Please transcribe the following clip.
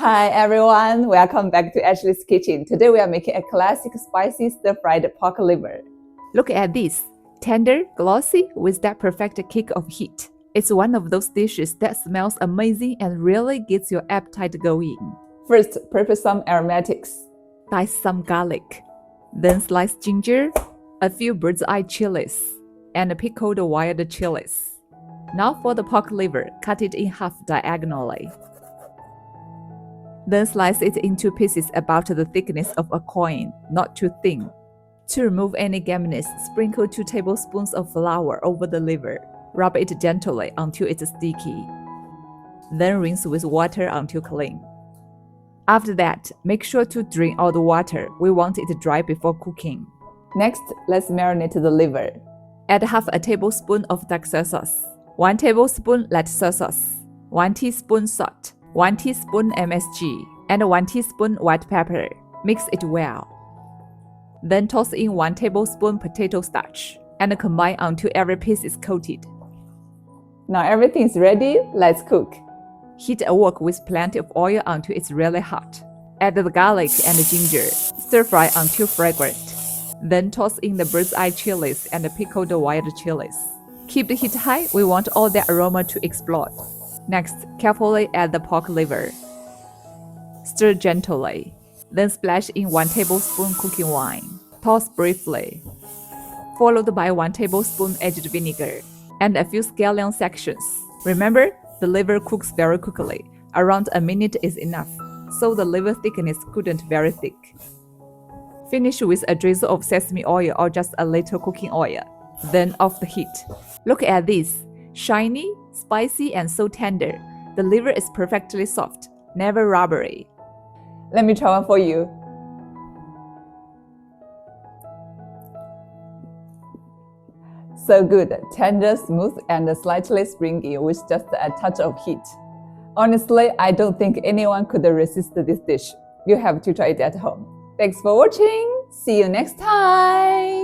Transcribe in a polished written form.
Hi everyone, welcome back to Ashley's Kitchen. Today we are making a classic spicy stir-fried pork liver. Look at this, tender, glossy, with that perfect kick of heat. It's one of those dishes that smells amazing and really gets your appetite going. First, prepare some aromatics. Dice some garlic, then slice ginger, a few bird's eye chilies, and pickled wild chilies. Now for the pork liver, cut it in half diagonally. Then slice it into pieces about the thickness of a coin, not too thin. To remove any gaminess, sprinkle 2 tablespoons of flour over the liver. Rub it gently until it's sticky. Then rinse with water until clean. After that, make sure to drain all the water. We want it dry before cooking. Next, let's marinate the liver. Add half a tablespoon of dark soy sauce, 1 tablespoon light soy sauce, 1 teaspoon salt, 1 teaspoon MSG, and 1 teaspoon white pepper. Mix it well. Then toss in 1 tablespoon potato starch and combine until every piece is coated. Now everything is ready, let's cook. Heat a wok with plenty of oil until it's really hot. Add the garlic and the ginger. Stir fry until fragrant. Then toss in the bird's eye chilies and the pickled wild chilies. Keep the heat high, we want all the aroma to explode. Next, carefully add the pork liver. Stir gently. Then splash in 1 tablespoon cooking wine. Toss briefly. Followed by 1 tablespoon aged vinegar and a few scallion sections. Remember, the liver cooks very quickly. Around a minute is enough, so the liver thickness couldn't very thick. Finish with a drizzle of sesame oil or just a little cooking oil. Then off the heat. Look at this. Shiny, spicy, and so tender. The liver is perfectly soft, never rubbery. Let me try one for you. So good, tender, smooth, and slightly springy with just a touch of heat. Honestly, I don't think anyone could resist this dish. You have to try it at home. Thanks for watching. See you next time.